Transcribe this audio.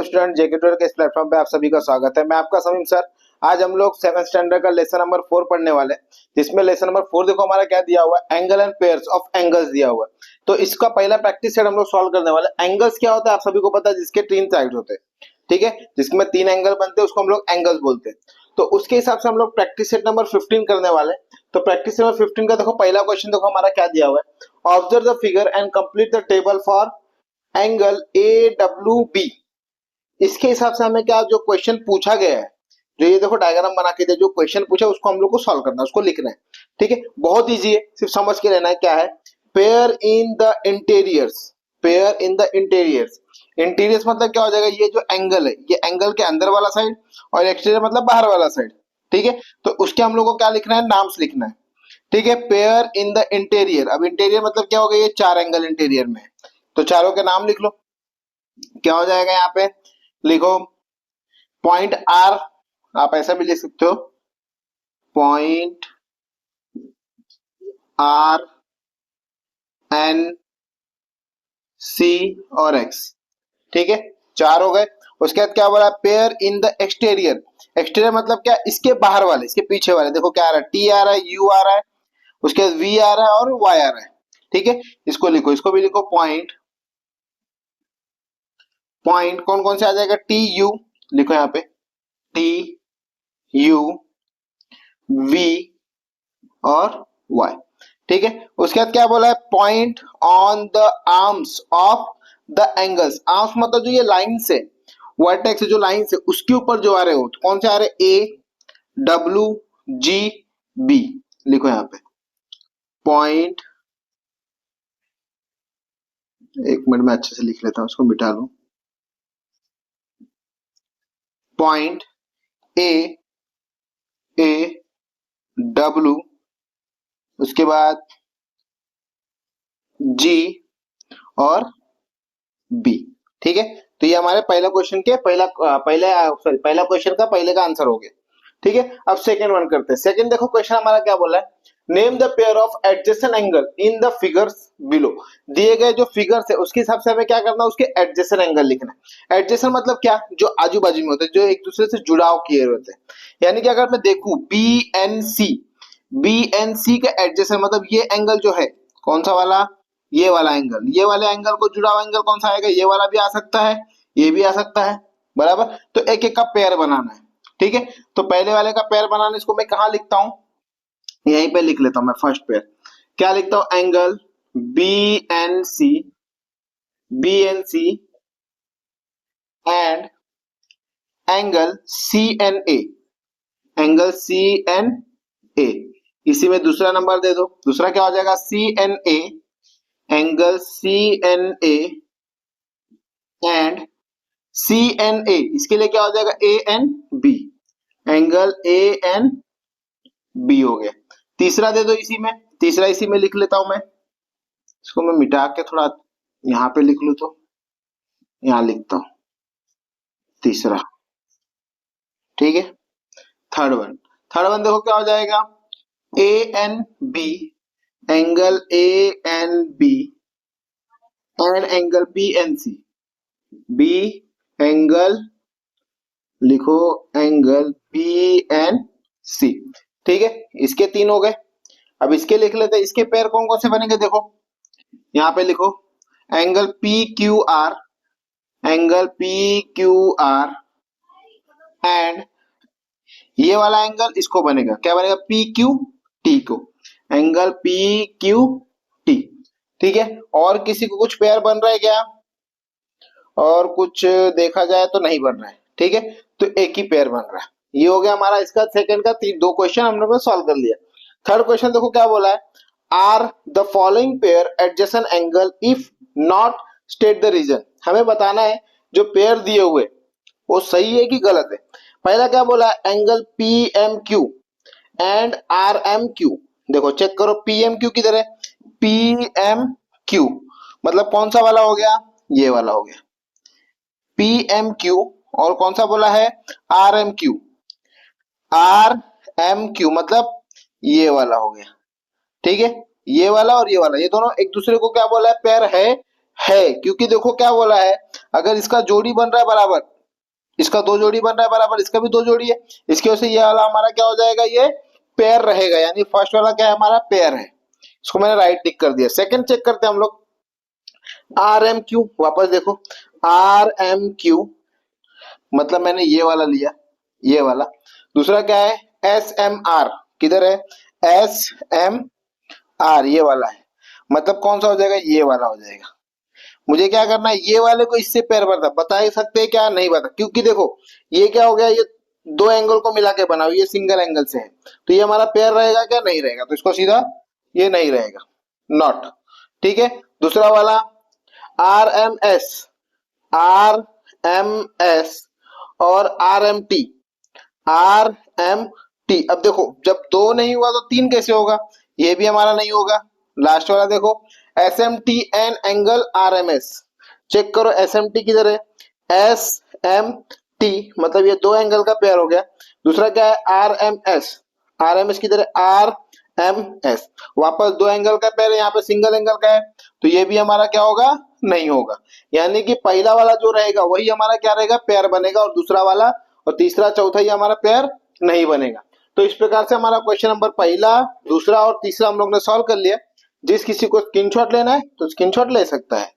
Student, जेके twelve के इस platform पे आप सभी का स्वागत है। मैं आपका समीम सर। आज हम लोग 7th स्टैंडर्ड का लेसन नंबर 4 पढ़ने वाले हैं, जिसमें लेसन नंबर 4 देखो हमारा क्या दिया हुआ है, angle and pairs of angles दिया हुआ है। तो इसका पहला प्रैक्टिस सेट हम लोग सॉल्व करने वाले हैं। एंगल्स क्या होता है आप सभी को पता है, जिसके 3 साइड होते हैं, ठीक है, जिसमें 3 एंगल बनते हैं उसको हम लोग एंगल्स बोलते हैं। तो उसके हिसाब से हम लोग प्रैक्टिस सेट नंबर 15 करने वाले हैं। तो प्रैक्टिस नंबर 15 का देखो पहला क्वेश्चन देखो हमारा क्या दिया हुआ है, observe the figure and complete the table for angle A W B. इसके हिसाब से हमें क्या जो क्वेश्चन पूछा गया है, जो ये देखो डायग्राम बना के जो क्वेश्चन पूछा उसको हम लोग को सॉल्व करना है, उसको लिखना है। ठीक है, बहुत इजी है, सिर्फ समझ के लेना है क्या है। Pair in the interiors, pair in the interiors. Interiors मतलब क्या हो जाएगा, ये जो एंगल है ये एंगल के अंदर वाला साइड और एक्सटीरियर मतलब बाहर वाला साइड। ठीक है, तो उसके हम लोग को क्या लिखना है, नाम्स लिखना है। ठीक है, पेयर इन द इंटीरियर। अब इंटीरियर मतलब क्या हो गया, ये 4 एंगल इंटीरियर में है, तो चारों के नाम लिख लो। क्या हो जाएगा, यहाँ पे लिखो पॉइंट आर, आप ऐसा भी लिख सकते हो, पॉइंट आर एन सी और एक्स। ठीक है, 4 हो गए। उसके बाद क्या बोला, pair in the exterior. Exterior मतलब क्या, इसके बाहर वाले, इसके पीछे वाले। देखो क्या आ रहा है, टी आ रहा है, यू आ रहा है, उसके बाद वी आ रहा है और वाई आ रहा है। ठीक है, इसको लिखो, इसको भी लिखो पॉइंट। पॉइंट कौन कौन से आ जाएगा, टी यू लिखो यहाँ पे, टी यू वी और वाई। ठीक है, उसके बाद क्या बोला है, point on the arms of the angles. Arms मतलब जो ये लाइन से, वर्टेक्स से जो लाइन से उसके ऊपर जो आ रहे हो, तो कौन से आ रहे, ए डब्ल्यू जी बी। लिखो यहाँ पे पॉइंट, एक मिनट में अच्छे से लिख लेता हूं, उसको मिटा लूं। पॉइंट ए डब्ल्यू, उसके बाद जी और बी। ठीक है, तो ये हमारे पहला क्वेश्चन के पहला क्वेश्चन का पहले का आंसर हो गया। ठीक है, अब सेकंड वन करते हैं। सेकंड देखो क्वेश्चन हमारा क्या बोला है, name the pair of adjacent angle in the figures below. दिए गए जो फिगर्स है उसके हिसाब से हमें क्या करना है, उसके एडजेसेंट एंगल लिखना है। एडजेसेंट मतलब क्या, जो आजू बाजू में होते हैं, जो एक दूसरे से जुड़ाव किए होते हैं। यानी कि अगर मैं देखूं बी एन सी का एडजेसेंट मतलब ये एंगल जो है, कौन सा वाला, ये वाला एंगल, ये वाले एंगल को जुड़ा हुआ एंगल कौन सा आएगा, ये वाला भी आ सकता है, ये भी आ सकता है, बराबर। तो एक एक का पेयर बनाना है। ठीक है, तो पहले वाले का पेयर बनाना, इसको मैं कहां लिखता हूं, यहीं पे लिख लेता हूं मैं। फर्स्ट पेयर क्या लिखता हूं, angle B N C and angle C N A, angle C N A. इसी में दूसरा नंबर दे दो, दूसरा क्या हो जाएगा, C N A, angle C N A and C N A. इसके लिए क्या हो जाएगा, A N B, angle A N B हो गया। तीसरा दे दो इसी में, तीसरा इसी में लिख लेता हूं मैं। इसको मैं मिटा के थोड़ा यहां पे लिख लू, तो यहां लिखता हूं तीसरा। ठीक है, थर्ड वन देखो क्या हो जाएगा, A N B, angle A N B and angle B N C, B angle, लिखो एंगल बी एन सी। ठीक है, इसके 3 हो गए। अब इसके लिख लेते हैं, इसके पेयर कौन कौन से बनेंगे, देखो यहाँ पे लिखो, angle P Q R, angle P Q R and ये वाला एंगल इसको बनेगा, क्या बनेगा, पी क्यू टी को, एंगल पी क्यू टी। ठीक है, और किसी को कुछ पेयर बन रहा है क्या, और कुछ देखा जाए तो नहीं बन रहा है। ठीक है, तो एक ही पेयर बन रहा है। ये हो गया हमारा इसका सेकंड का 2 क्वेश्चन हम लोगों ने सॉल्व कर लिया। थर्ड क्वेश्चन देखो क्या बोला है, are the following pair adjacent angle if not state the reason. हमें बताना है जो पेयर दिए हुए वो सही है कि गलत है। पहला क्या बोला है, angle P M Q and R M Q. देखो चेक करो, पी एम क्यू किधर है, पी एम क्यू मतलब कौन सा वाला हो गया, ये वाला हो गया पी एम क्यू। और कौन सा बोला है, R M Q, R M Q मतलब ये वाला हो गया। ठीक है, ये वाला और ये वाला, ये दोनों एक दूसरे को क्या बोला है, पेयर है क्योंकि देखो क्या बोला है, अगर इसका जोड़ी बन रहा है बराबर इसका 2 जोड़ी बन रहा है बराबर, इसका भी 2 जोड़ी है, इसकी वजह से ये वाला हमारा क्या हो जाएगा, ये पेयर रहेगा, यानी फर्स्ट वाला क्या है हमारा पेयर है। इसको मैंने राइट टिक कर दिया। सेकंड चेक करते हैं हम लोग, आर एम क्यू, वापस देखो आर एम क्यू, मतलब मैंने ये वाला लिया, ये वाला। दूसरा क्या है, एस एम आर, किधर है, एस एम आर, ये वाला है, मतलब कौन सा हो जाएगा, ये वाला हो जाएगा। मुझे क्या करना है, ये वाले को इससे पेयर बता ही सकते हैं क्या, नहीं बता, क्योंकि देखो ये क्या हो गया, ये दो एंगल को मिला के बना हुआ, ये सिंगल एंगल से है, तो ये हमारा पेयर रहेगा क्या, नहीं रहेगा, तो इसको सीधा ये नहीं रहेगा, नॉट। ठीक है, दूसरा वाला R M S, R M S और R M T, R M T. अब देखो जब दो नहीं हुआ तो तीन कैसे होगा, ये भी हमारा नहीं होगा। लास्ट वाला देखो S M T N angle R M S, check करो एस एम टी किधर है, एस एम टी, मतलब ये दो एंगल का पेयर हो गया। दूसरा क्या है, R M S, R M S किधर है, आर एम एस, वापस दो एंगल का पेयर है, यहाँ पे सिंगल एंगल का है, तो ये भी हमारा क्या होगा, नहीं होगा। यानी कि पहला वाला जो रहेगा वही हमारा क्या रहेगा, पेयर बनेगा, और दूसरा वाला और तीसरा चौथा ये हमारा पेयर नहीं बनेगा। तो इस प्रकार से हमारा क्वेश्चन नंबर पहला, दूसरा और तीसरा हम लोग ने सॉल्व कर लिया। जिस किसी को स्क्रीनशॉट लेना है तो स्क्रीनशॉट ले सकता है।